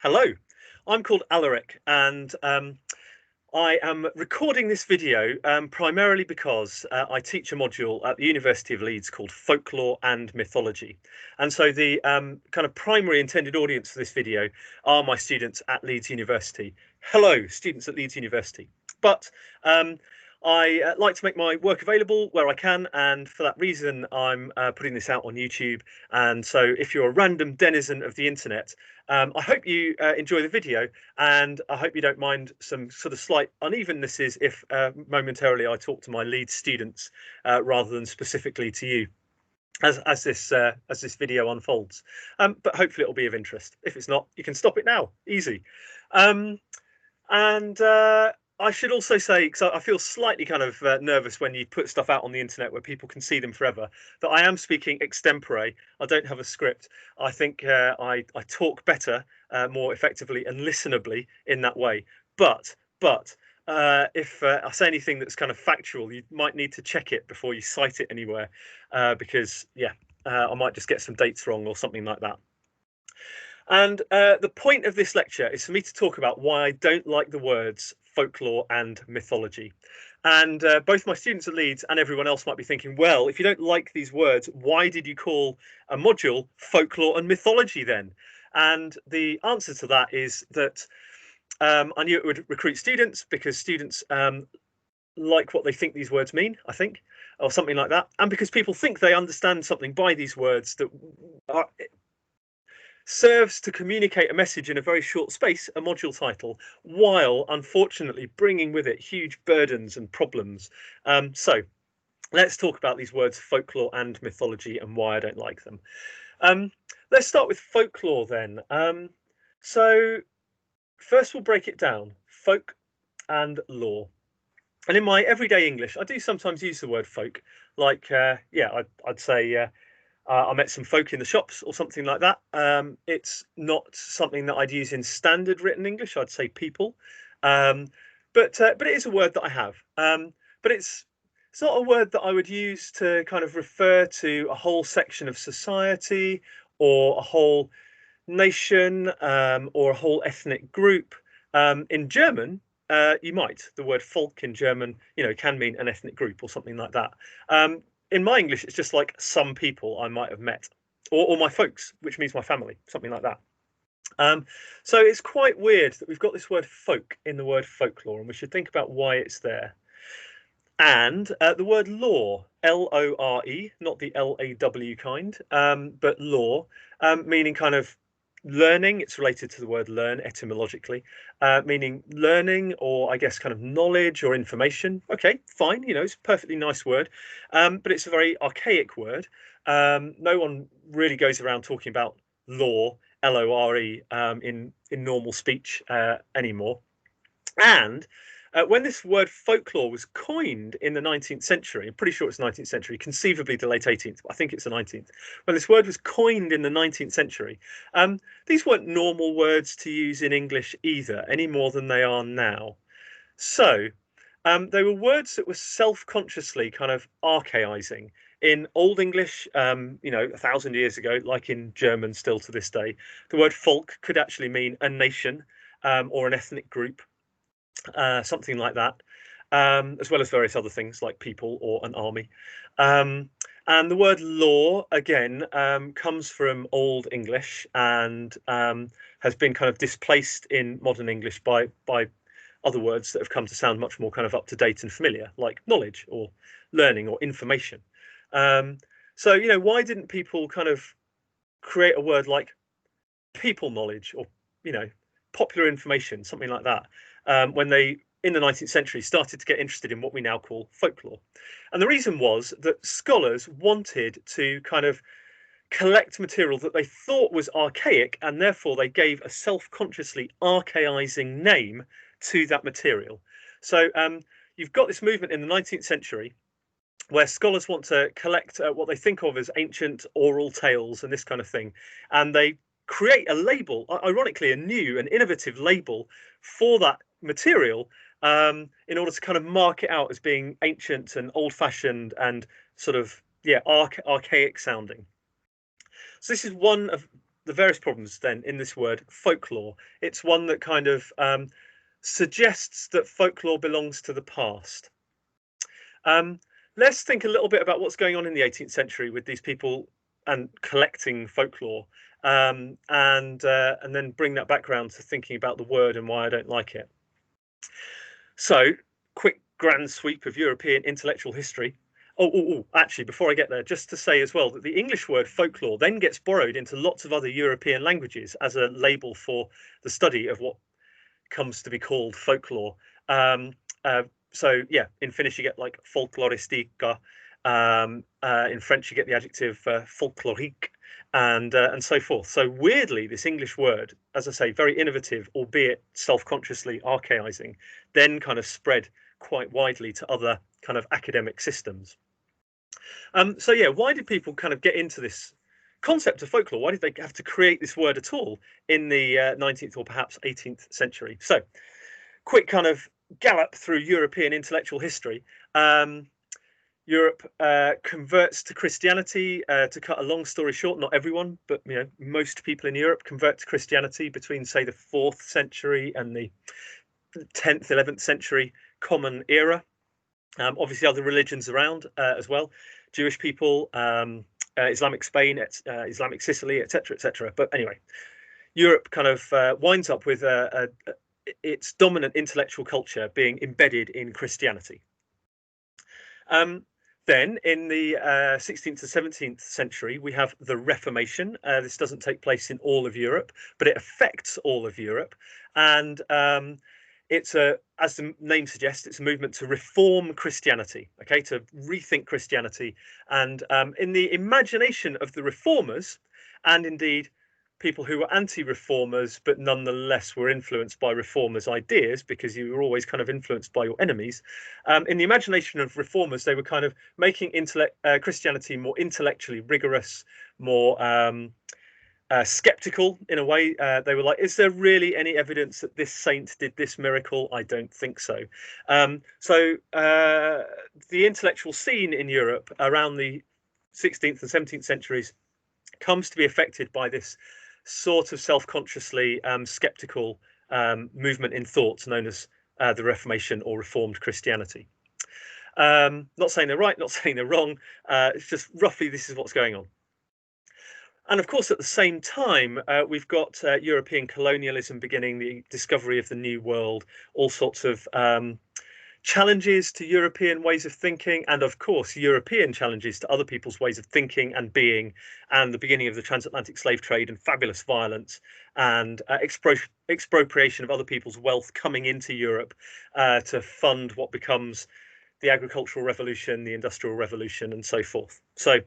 Hello, I'm called Alaric, and I am recording this video primarily because I teach a module at the University of Leeds called Folklore and Mythology. And so the kind of primary intended audience for this video are my students at Leeds University. Hello, students at Leeds University. But I like to make my work available where I can, and for that reason, I'm putting this out on YouTube. And so if you're a random denizen of the internet, I hope you enjoy the video, and I hope you don't mind some sort of slight unevenness if momentarily I talk to my lead students rather than specifically to you as this video unfolds. But hopefully it'll be of interest. If it's not, you can stop it now. Easy. And I should also say, because I feel slightly kind of nervous when you put stuff out on the internet where people can see them forever, that I am speaking extempore. I don't have a script. I think I talk better, more effectively and listenably in that way. But if I say anything that's kind of factual, you might need to check it before you cite it anywhere, because yeah, I might just get some dates wrong or something like that. And the point of this lecture is for me to talk about why I don't like the words folklore and mythology. And both my students at Leeds and everyone else might be thinking, well, if you don't like these words, why did you call a module folklore and mythology then? And the answer to that is that I knew it would recruit students because students like what they think these words mean, I think, or something like that. And because people think they understand something by these words that are, serves to communicate a message in a very short space, a module title, while unfortunately bringing with it huge burdens and problems. So let's talk about these words folklore and mythology and why I don't like them. Let's start with folklore then. So first we'll break it down, folk and lore. And in my everyday English, I do sometimes use the word folk, like, yeah, I'd say I met some folk in the shops or something like that. It's not something that I'd use in standard written English. I'd say people, but it is a word that I have. But it's not a word that I would use to kind of refer to a whole section of society or a whole nation or a whole ethnic group. In German, you might. The word folk in German, can mean an ethnic group or something like that. In my English, it's just like some people I might have met, or my folks, which means my family, something like that. So it's quite weird that we've got this word folk in the word folklore, and we should think about why it's there. And the word lore, Lore, not the Law kind, but lore, meaning kind of learning. It's related to the word learn etymologically, meaning learning, or I guess kind of knowledge or information. Okay, fine, it's a perfectly nice word, but it's a very archaic word. No one really goes around talking about lore, Lore, in normal speech anymore. And when this word folklore was coined in the 19th century, I'm pretty sure it's 19th century, conceivably the late 18th, but I think it's the 19th. When this word was coined in the 19th century, these weren't normal words to use in English either, any more than they are now. So they were words that were self-consciously kind of archaizing. In Old English, 1,000 years ago, like in German still to this day, the word folk could actually mean a nation or an ethnic group. Something like that, as well as various other things like people or an army. And the word law, again, comes from Old English and has been kind of displaced in modern English by other words that have come to sound much more kind of up to date and familiar, like knowledge or learning or information. So, why didn't people kind of create a word like people knowledge or, popular information, something like that, when they, in the 19th century, started to get interested in what we now call folklore? And the reason was that scholars wanted to kind of collect material that they thought was archaic, and therefore they gave a self-consciously archaizing name to that material. So you've got this movement in the 19th century where scholars want to collect what they think of as ancient oral tales and this kind of thing, and they create a label, ironically a new and innovative label for that material, in order to kind of mark it out as being ancient and old-fashioned and sort of archaic sounding. So this is one of the various problems then in this word folklore. It's one that kind of suggests that folklore belongs to the past. Let's think a little bit about what's going on in the 18th century with these people and collecting folklore, and then bring that background to thinking about the word and why I don't like it. So, quick grand sweep of European intellectual history. Actually, before I get there, just to say as well that the English word folklore then gets borrowed into lots of other European languages as a label for the study of what comes to be called folklore. So yeah, in Finnish you get like folkloristika. In French you get the adjective folklorique, and so forth. So weirdly, this English word, as I say, very innovative, albeit self-consciously archaizing, then kind of spread quite widely to other kind of academic systems. So yeah, why did people kind of get into this concept of folklore? Why did they have to create this word at all in the 19th or perhaps 18th century? So, quick kind of gallop through European intellectual history. Europe converts to Christianity. To cut a long story short, not everyone, but most people in Europe convert to Christianity between, say, the 4th century and the 10th, 11th century Common Era. Obviously, other religions around as well. Jewish people, Islamic Spain, Islamic Sicily, etc., etc. But anyway, Europe kind of winds up with its dominant intellectual culture being embedded in Christianity. Then in the 16th to 17th century, we have the Reformation. This doesn't take place in all of Europe, but it affects all of Europe. And it's as the name suggests, it's a movement to reform Christianity, okay, to rethink Christianity. And in the imagination of the reformers, and indeed people who were anti-reformers, but nonetheless were influenced by reformers' ideas, because you were always kind of influenced by your enemies. In the imagination of reformers, they were kind of making Christianity more intellectually rigorous, more skeptical in a way. They were like, is there really any evidence that this saint did this miracle? I don't think so. So the intellectual scene in Europe around the 16th and 17th centuries comes to be affected by this sort of self-consciously skeptical movement in thought known as the Reformation or Reformed Christianity. Not saying they're right, not saying they're wrong. It's just roughly this is what's going on. And of course, at the same time, we've got European colonialism beginning, the discovery of the New World, all sorts of challenges to European ways of thinking, and of course European challenges to other people's ways of thinking and being, and the beginning of the transatlantic slave trade and fabulous violence and expropriation of other people's wealth coming into Europe to fund what becomes the agricultural revolution, the industrial revolution, and so forth. So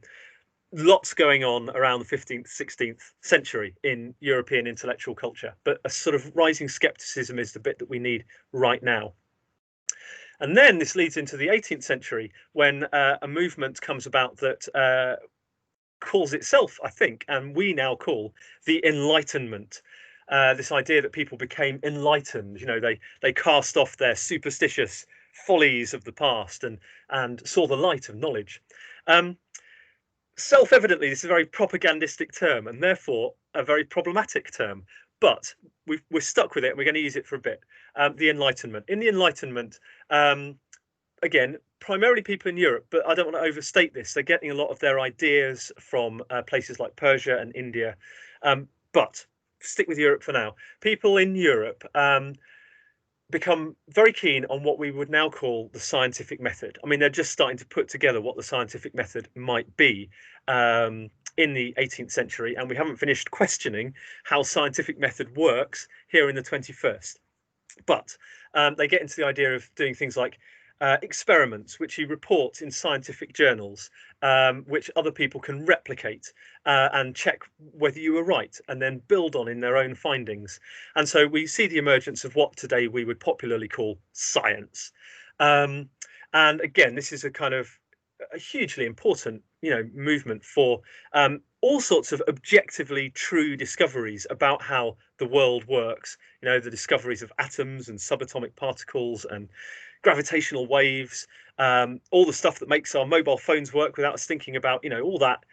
lots going on around the 15th, 16th century in European intellectual culture, but a sort of rising skepticism is the bit that we need right now. And then this leads into the 18th century when a movement comes about that calls itself, I think, and we now call the Enlightenment. This idea that people became enlightened, they cast off their superstitious follies of the past and saw the light of knowledge. Self-evidently, this is a very propagandistic term and therefore a very problematic term, but we're stuck with it and we're going to use it for a bit. The Enlightenment. In the Enlightenment, again, primarily people in Europe, but I don't want to overstate this. They're getting a lot of their ideas from places like Persia and India. But stick with Europe for now. People in Europe become very keen on what we would now call the scientific method. I mean, they're just starting to put together what the scientific method might be in the 18th century, and we haven't finished questioning how scientific method works here in the 21st. But they get into the idea of doing things like experiments, which you report in scientific journals, which other people can replicate and check whether you were right, and then build on in their own findings. And so we see the emergence of what today we would popularly call science. And again, this is a kind of a hugely important, movement for all sorts of objectively true discoveries about how the world works. The discoveries of atoms and subatomic particles and gravitational waves, all the stuff that makes our mobile phones work without us thinking about, all that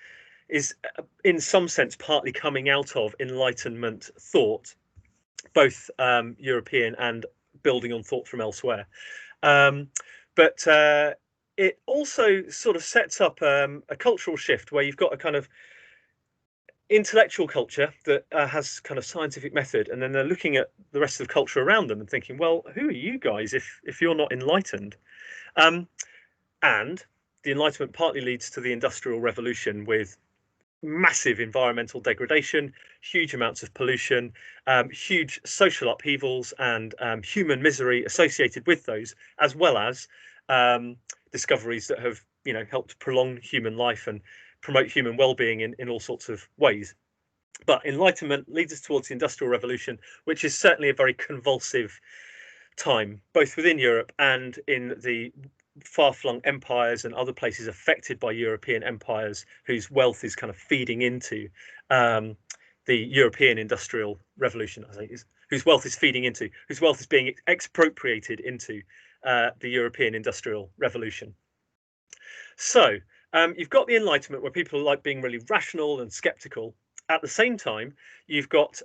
is in some sense partly coming out of Enlightenment thought, both European and building on thought from elsewhere. But it also sort of sets up a cultural shift where you've got a kind of intellectual culture that has kind of scientific method, and then they're looking at the rest of the culture around them and thinking, well, who are you guys if you're not enlightened? And the Enlightenment partly leads to the Industrial Revolution with massive environmental degradation, huge amounts of pollution, huge social upheavals, and human misery associated with those, as well as discoveries that have, helped prolong human life and promote human well-being in all sorts of ways. But Enlightenment leads us towards the Industrial Revolution, which is certainly a very convulsive time, both within Europe and in the far-flung empires and other places affected by European empires whose wealth is kind of feeding into the European Industrial Revolution, I think, whose wealth is feeding into, whose wealth is being expropriated into the European Industrial Revolution. So you've got the Enlightenment where people like being really rational and skeptical. At the same time, you've got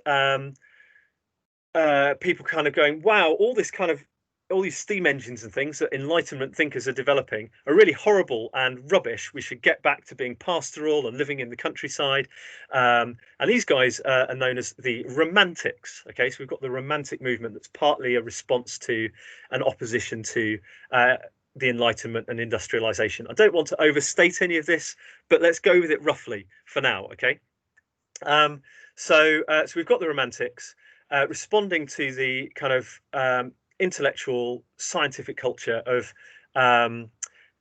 people kind of going, wow, all these steam engines and things that Enlightenment thinkers are developing are really horrible and rubbish. We should get back to being pastoral and living in the countryside. And these guys are known as the Romantics. Okay, so we've got the Romantic movement that's partly a response to an opposition to the Enlightenment and industrialization. I don't want to overstate any of this, but let's go with it roughly for now. Okay, so we've got the Romantics responding to the kind of intellectual scientific culture of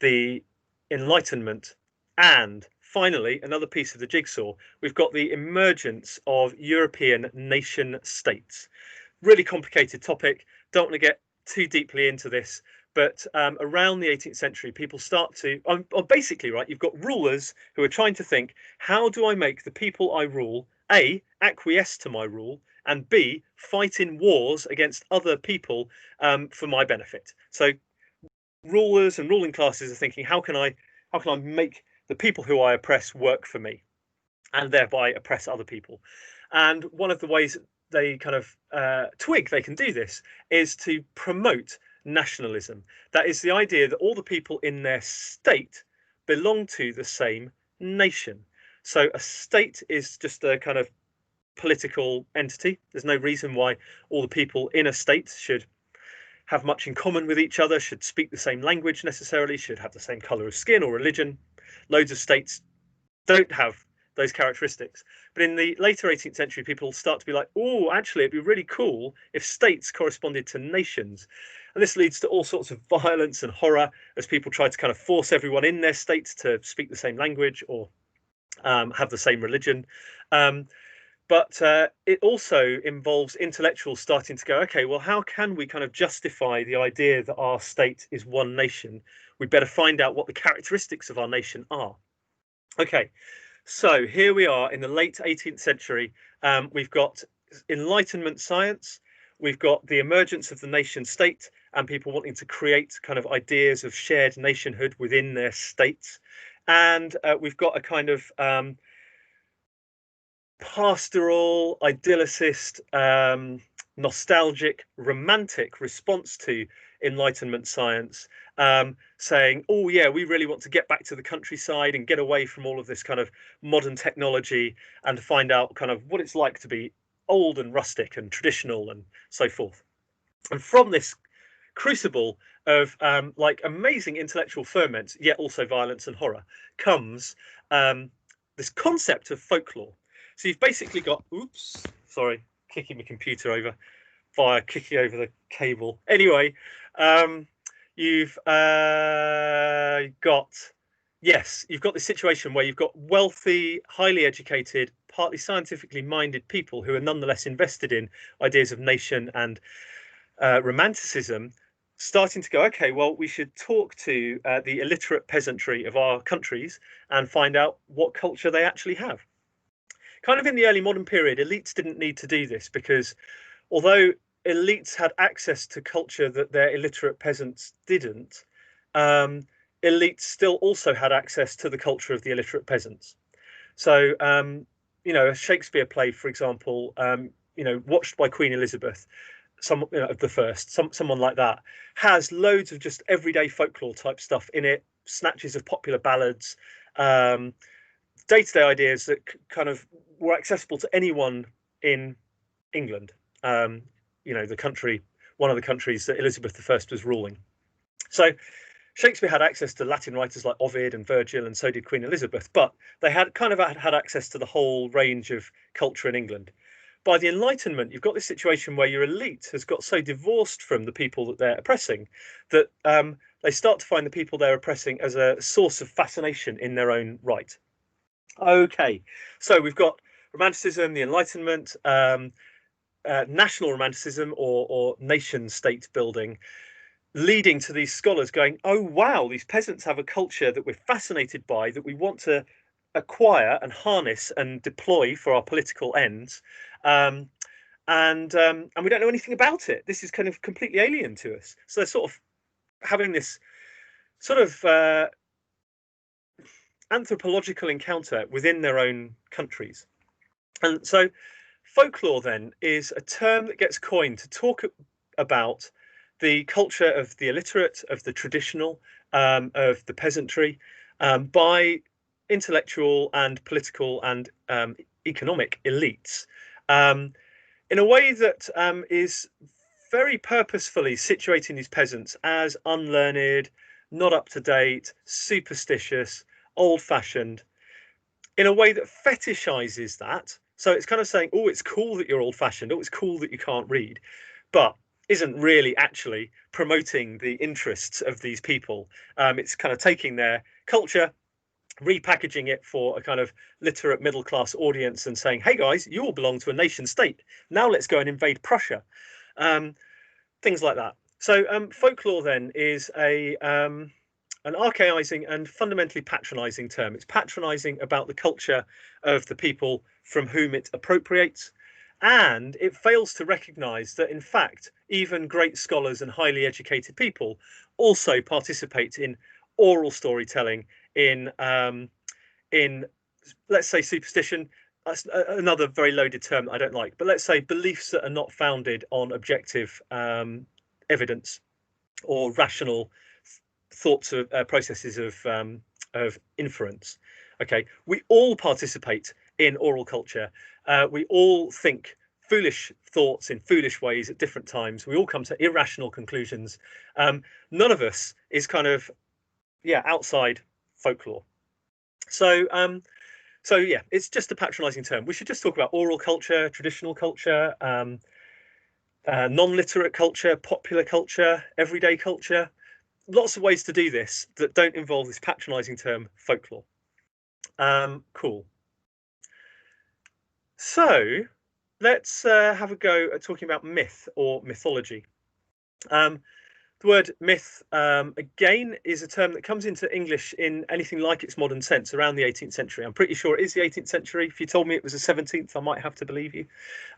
the Enlightenment. And finally, another piece of the jigsaw, we've got the emergence of European nation states. Really complicated topic, don't want to get too deeply into this, but around the 18th century, people start to, basically, right, you've got rulers who are trying to think, how do I make the people I rule, A, acquiesce to my rule, and B, fight in wars against other people for my benefit. So rulers and ruling classes are thinking, how can I make the people who I oppress work for me, and thereby oppress other people? And one of the ways they kind of twig they can do this is to promote nationalism. That is the idea that all the people in their state belong to the same nation. So a state is just a kind of political entity. There's no reason why all the people in a state should have much in common with each other, should speak the same language necessarily, should have the same color of skin or religion. Loads of states don't have those characteristics. But in the later 18th century, people start to be like, oh, actually, it'd be really cool if states corresponded to nations. And this leads to all sorts of violence and horror as people try to kind of force everyone in their states to speak the same language or have the same religion. But it also involves intellectuals starting to go, okay, well, how can we kind of justify the idea that our state is one nation? We better find out what the characteristics of our nation are. Okay, so here we are in the late 18th century. We've got Enlightenment science. We've got the emergence of the nation state and people wanting to create kind of ideas of shared nationhood within their states. And we've got a kind of pastoral, idyllicist, nostalgic, romantic response to Enlightenment science, saying, oh yeah, we really want to get back to the countryside and get away from all of this kind of modern technology and find out kind of what it's like to be old and rustic and traditional and so forth. And from this crucible of like amazing intellectual ferment, yet also violence and horror, comes this concept of folklore. So you've basically got, oops, sorry, kicking my computer over via kicking over the cable. Anyway, you've got this situation where you've got wealthy, highly educated, partly scientifically minded people who are nonetheless invested in ideas of nation and romanticism, starting to go, okay, well, we should talk to the illiterate peasantry of our countries and find out what culture they actually have. Kind of in the early modern period, elites didn't need to do this because although elites had access to culture that their illiterate peasants didn't, elites still also had access to the culture of the illiterate peasants. So, a Shakespeare play, for example, watched by Queen Elizabeth, the first, someone like that, has loads of just everyday folklore type stuff in it, snatches of popular ballads, day-to-day ideas that kind of were accessible to anyone in England. The country, one of the countries that Elizabeth I was ruling. So Shakespeare had access to Latin writers like Ovid and Virgil, and so did Queen Elizabeth, but they had access to the whole range of culture in England. By the Enlightenment, you've got this situation where your elite has got so divorced from the people that they're oppressing that they start to find the people they're oppressing as a source of fascination in their own right. Okay, so we've got Romanticism, the Enlightenment, national Romanticism or nation state building, leading to these scholars going, oh, wow, these peasants have a culture that we're fascinated by, that we want to acquire and harness and deploy for our political ends. And we don't know anything about it. This is kind of completely alien to us. So they're sort of having this sort of anthropological encounter within their own countries. And so folklore then is a term that gets coined to talk about the culture of the illiterate, of the traditional, of the peasantry, by intellectual and political and economic elites, in a way that is very purposefully situating these peasants as unlearned, not up to date, superstitious, old-fashioned, in a way that fetishizes that. So it's kind of saying, oh, it's cool that you're old-fashioned, oh, it's cool that you can't read, but isn't really actually promoting the interests of these people. It's kind of taking their culture, repackaging it for a kind of literate middle class audience and saying, hey guys, you all belong to a nation state. Now let's go and invade Prussia. Things like that. So folklore then is an archaizing and fundamentally patronizing term. It's patronizing about the culture of the people from whom it appropriates. And it fails to recognize that, in fact, even great scholars and highly educated people also participate in oral storytelling, in let's say superstition. That's another very loaded term that I don't like, but let's say beliefs that are not founded on objective evidence or rational thoughts of processes of inference. Okay, we all participate in oral culture. We all think foolish thoughts in foolish ways at different times. We all come to irrational conclusions. None of us is kind of outside folklore. So yeah, it's just a patronizing term. We should just talk about oral culture, traditional culture, non-literate culture, popular culture, everyday culture. Lots of ways to do this that don't involve this patronizing term folklore. Cool. So let's have a go at talking about myth or mythology. The word myth, again, is a term that comes into English in anything like its modern sense around the 18th century. I'm pretty sure it is the 18th century. If you told me it was the 17th, I might have to believe you.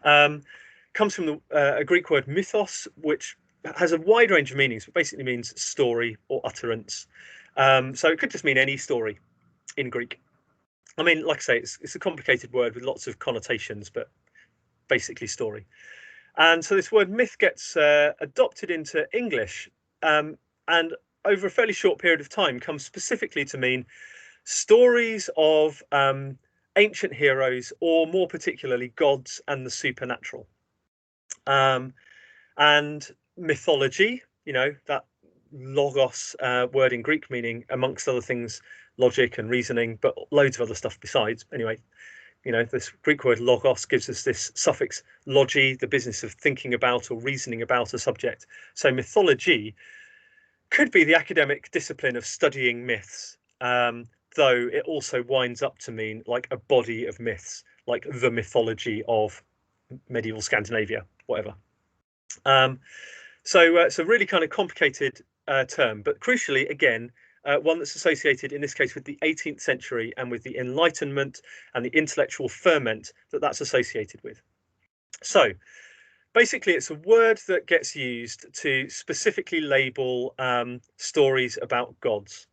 Comes from a Greek word mythos, which has a wide range of meanings, but basically means story or utterance. So it could just mean any story in Greek. I mean, like I say, it's a complicated word with lots of connotations, but basically story. And so this word myth gets adopted into English, and over a fairly short period of time comes specifically to mean stories of ancient heroes, or more particularly gods and the supernatural. And mythology, that logos word in Greek, meaning, amongst other things, logic and reasoning, but loads of other stuff besides. Anyway, this Greek word logos gives us this suffix logi, the business of thinking about or reasoning about a subject. So mythology could be the academic discipline of studying myths, though it also winds up to mean like a body of myths, like the mythology of medieval Scandinavia, whatever. So really kind of complicated term, but crucially, again, one that's associated in this case with the 18th century and with the Enlightenment and the intellectual ferment that's associated with. So basically, it's a word that gets used to specifically label stories about gods.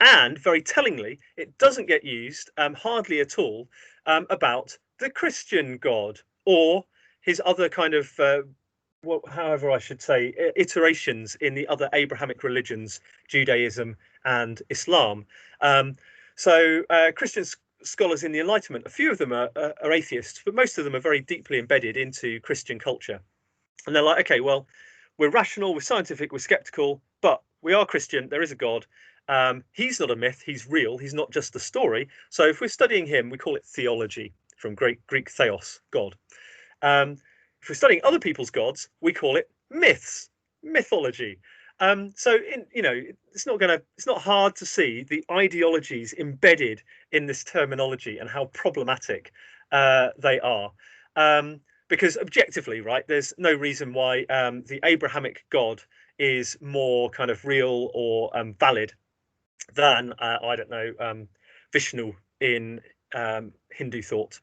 And very tellingly, it doesn't get used hardly at all about the Christian God or his other kind of, however I should say, iterations in the other Abrahamic religions, Judaism and Islam. Um, Christian scholars in the Enlightenment, a few of them are atheists, but most of them are very deeply embedded into Christian culture. And they're like, okay, well, we're rational, we're scientific, we're skeptical, but we are Christian. There is a God. He's not a myth. He's real. He's not just a story. So if we're studying him, we call it theology, from Greek theos, God. Um, if we're studying other people's gods, we call it myths, mythology. It's not hard to see the ideologies embedded in this terminology and how problematic they are. Because objectively, right, there's no reason why the Abrahamic God is more kind of real or valid than I don't know, Vishnu in Hindu thought,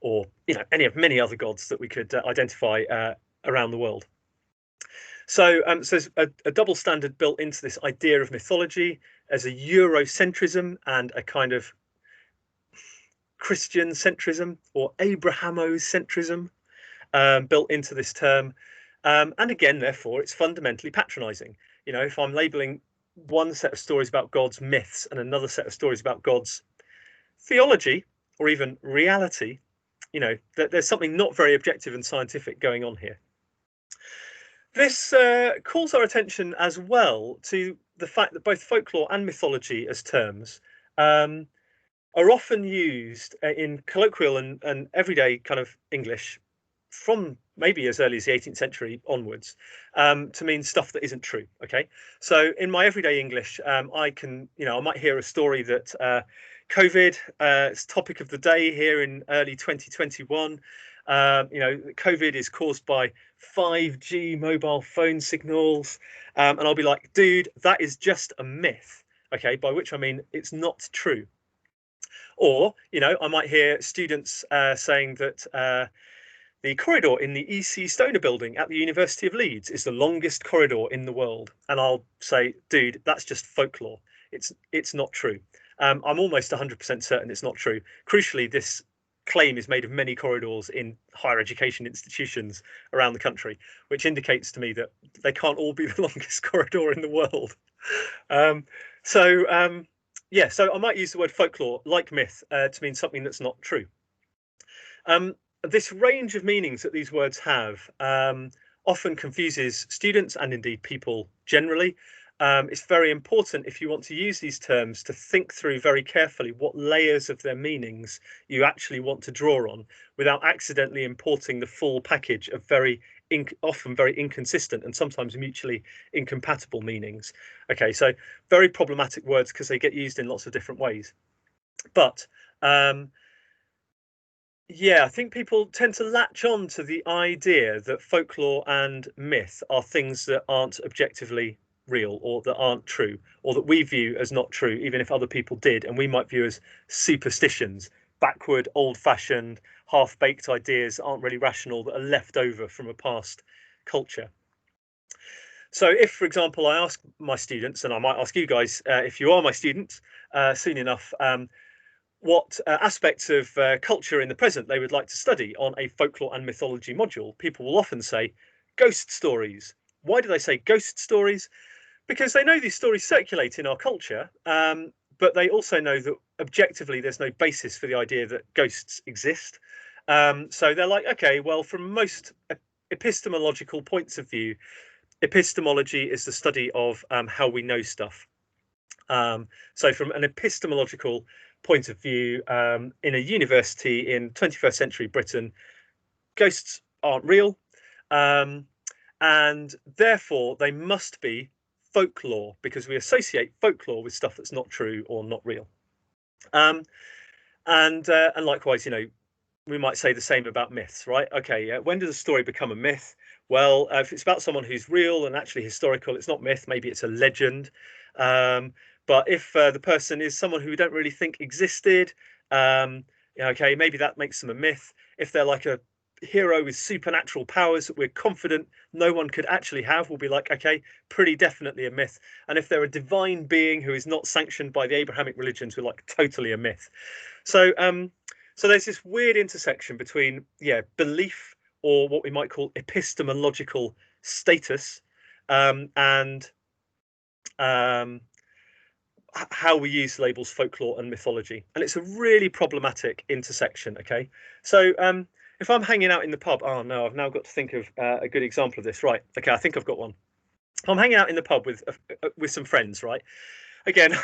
or any of many other gods that we could identify around the world. So there's a double standard built into this idea of mythology as a Eurocentrism and a kind of Christian centrism or Abrahamo-centrism built into this term. And again, therefore, it's fundamentally patronizing. If I'm labeling one set of stories about God's myths and another set of stories about God's theology or even reality, there's something not very objective and scientific going on here. This calls our attention as well to the fact that both folklore and mythology as terms are often used in colloquial and everyday kind of English from maybe as early as the 18th century onwards to mean stuff that isn't true. Okay, so in my everyday English, I might hear a story that COVID is topic of the day here in early 2021. COVID is caused by 5G mobile phone signals, and I'll be like, dude, that is just a myth. Okay, by which I mean it's not true. Or I might hear students saying that the corridor in the EC Stoner building at the University of Leeds is the longest corridor in the world. And I'll say, dude, that's just folklore. It's not true. I'm almost 100% certain it's not true. Crucially, this claim is made of many corridors in higher education institutions around the country, which indicates to me that they can't all be the longest corridor in the world. So I might use the word folklore, like myth, to mean something that's not true. This range of meanings that these words have often confuses students and indeed people generally. It's very important, if you want to use these terms, to think through very carefully what layers of their meanings you actually want to draw on without accidentally importing the full package of often very inconsistent and sometimes mutually incompatible meanings. Okay, so very problematic words because they get used in lots of different ways. But I think people tend to latch on to the idea that folklore and myth are things that aren't objectively real or that aren't true or that we view as not true, even if other people did, and we might view as superstitions, backward, old-fashioned, half-baked ideas that aren't really rational, that are left over from a past culture. So if, for example, I ask my students, and I might ask you guys if you are my students soon enough, what aspects of culture in the present they would like to study on a folklore and mythology module, people will often say ghost stories. Why do they say ghost stories? Because they know these stories circulate in our culture, but they also know that objectively there's no basis for the idea that ghosts exist. So they're like, okay, well, from most epistemological points of view, epistemology is the study of how we know stuff. So from an epistemological point of view, in a university in 21st century Britain, ghosts aren't real, and therefore they must be folklore because we associate folklore with stuff that's not true or not real. And likewise, we might say the same about myths, right? Okay, when does a story become a myth? Well, if it's about someone who's real and actually historical, it's not myth, maybe it's a legend. But if the person is someone who we don't really think existed, okay, maybe that makes them a myth. If they're like a hero with supernatural powers that we're confident no one could actually have, we'll be like, okay, pretty definitely a myth. And if they're a divine being who is not sanctioned by the Abrahamic religions, we're like, totally a myth. So so there's this weird intersection between, yeah, belief, or what we might call epistemological status, and how we use labels folklore and mythology. And it's a really problematic intersection. Okay, so if I'm hanging out in the pub, oh no, I've now got to think of a good example of this. Right, okay, I think I've got one. I'm hanging out in the pub with some friends, right? Again,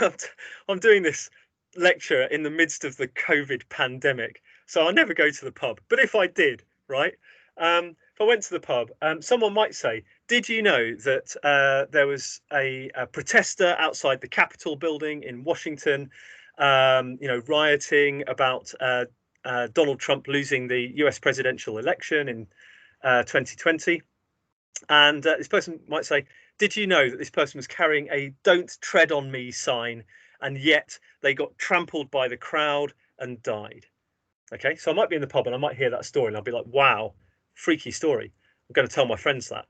I'm doing this lecture in the midst of the COVID pandemic, so I never go to the pub. But if I did, right, if I went to the pub, someone might say, "Did you know that there was a protester outside the Capitol building in Washington, rioting about Donald Trump losing the U.S. presidential election in 2020?" And this person might say, "Did you know that this person was carrying a 'Don't tread on me' sign, and yet they got trampled by the crowd and died?" Okay, so I might be in the pub and I might hear that story and I'll be like, "Wow, freaky story. I'm going to tell my friends that."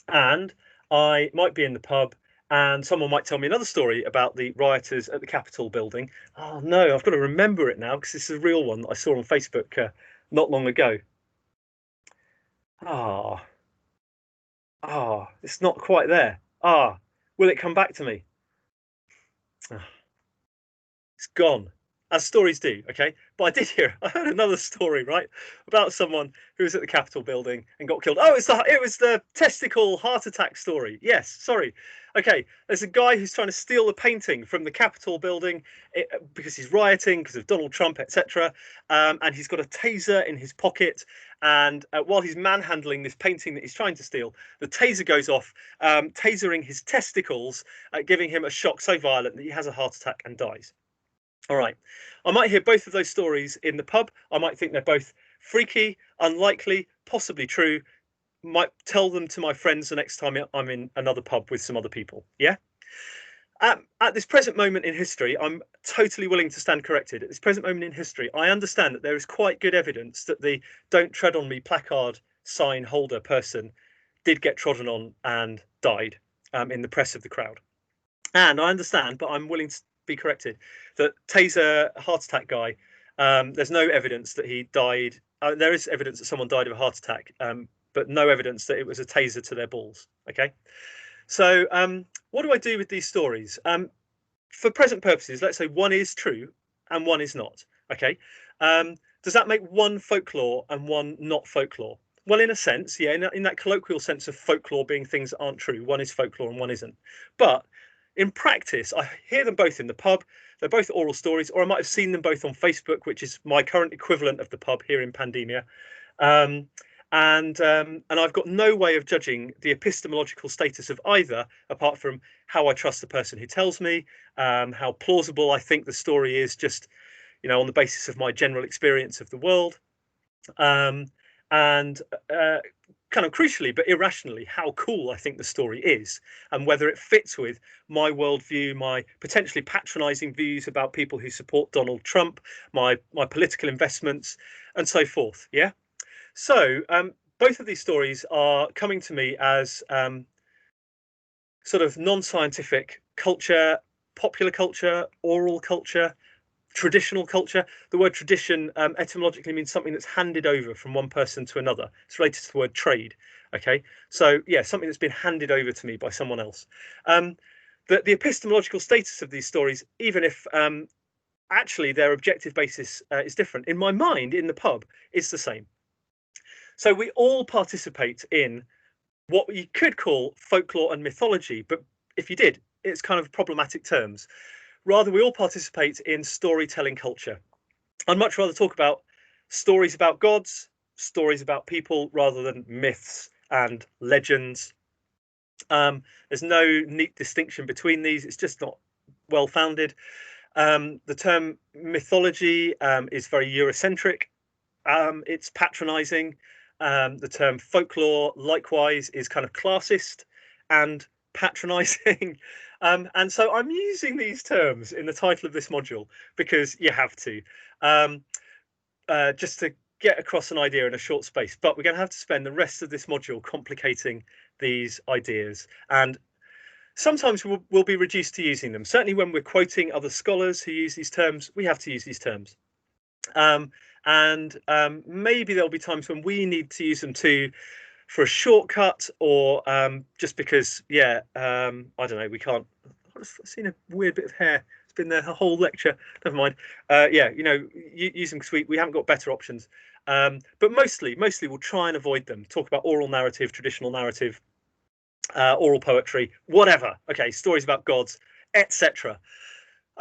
And I might be in the pub and someone might tell me another story about the rioters at the Capitol building. Oh no, I've got to remember it now because this is a real one that I saw on Facebook not long ago. Ah, it's not quite there. Will it come back to me? Ah, it's gone, as stories do. Okay, but I heard another story, right, about someone who was at the Capitol building and got killed. Oh, it was the testicle heart attack story. Yes, sorry. Okay, there's a guy who's trying to steal the painting from the Capitol building because he's rioting because of Donald Trump, etc. And he's got a taser in his pocket. And while he's manhandling this painting that he's trying to steal, the taser goes off, tasering his testicles, giving him a shock so violent that he has a heart attack and dies. All right. I might hear both of those stories in the pub. I might think they're both freaky, unlikely, possibly true. Might tell them to my friends the next time I'm in another pub with some other people. Yeah. At this present moment in history, I'm totally willing to stand corrected. At this present moment in history, I understand that there is quite good evidence that the "Don't Tread on Me" placard sign holder person did get trodden on and died in the press of the crowd. And I understand, but I'm willing to be corrected, that Taser heart attack guy, there's no evidence that he died. There is evidence that someone died of a heart attack, but no evidence that it was a taser to their balls. Okay. So what do I do with these stories? For present purposes, let's say one is true and one is not. Okay. Does that make one folklore and one not folklore? Well, in a sense, yeah, in that colloquial sense of folklore being things that aren't true, one is folklore and one isn't. But in practice, I hear them both in the pub. They're both oral stories, or I might have seen them both on Facebook, which is my current equivalent of the pub here in Pandemia. Um, and I've got no way of judging the epistemological status of either, apart from how I trust the person who tells me, how plausible I think the story is, just on the basis of my general experience of the world, and kind of crucially, but irrationally, how cool I think the story is, and whether it fits with my worldview, my potentially patronising views about people who support Donald Trump, my political investments, and so forth. Yeah. So both of these stories are coming to me as sort of non-scientific culture, popular culture, oral culture, traditional culture. The word tradition etymologically means something that's handed over from one person to another. It's related to the word trade. Okay, so yeah, something that's been handed over to me by someone else. The epistemological status of these stories, even if actually their objective basis is different, in my mind, in the pub, is the same. So we all participate in what you could call folklore and mythology, but if you did, it's kind of problematic terms. Rather, we all participate in storytelling culture. I'd much rather talk about stories about gods, stories about people, rather than myths and legends. There's no neat distinction between these. It's just not well founded. The term mythology is very Eurocentric. It's patronizing. The term folklore, likewise, is kind of classist and patronizing. And so I'm using these terms in the title of this module because you have to, just to get across an idea in a short space, but we're going to have to spend the rest of this module complicating these ideas. And sometimes we'll be reduced to using them. Certainly when we're quoting other scholars who use these terms, we have to use these terms. Maybe there'll be times when we need to use them too for a shortcut, or just because, I don't know, we can't. I've seen a weird bit of hair. It's been there the whole lecture. Never mind. Use them because we haven't got better options. But mostly we'll try and avoid them. Talk about oral narrative, traditional narrative, oral poetry, whatever. Okay, stories about gods, etc.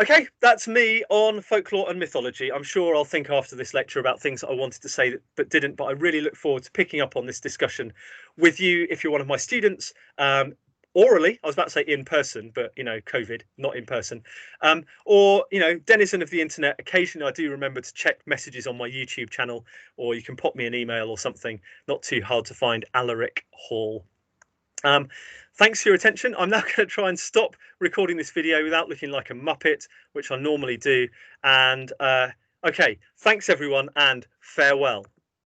Okay, that's me on folklore and mythology. I'm sure I'll think after this lecture about things that I wanted to say but didn't. But I really look forward to picking up on this discussion with you if you're one of my students. Orally, I was about to say in person, but COVID, not in person. Or denizen of the internet. Occasionally, I do remember to check messages on my YouTube channel, or you can pop me an email or something. Not too hard to find. Alaric Hall. Thanks for your attention. I'm now going to try and stop recording this video without looking like a muppet, which I normally do. And okay, thanks everyone, and farewell.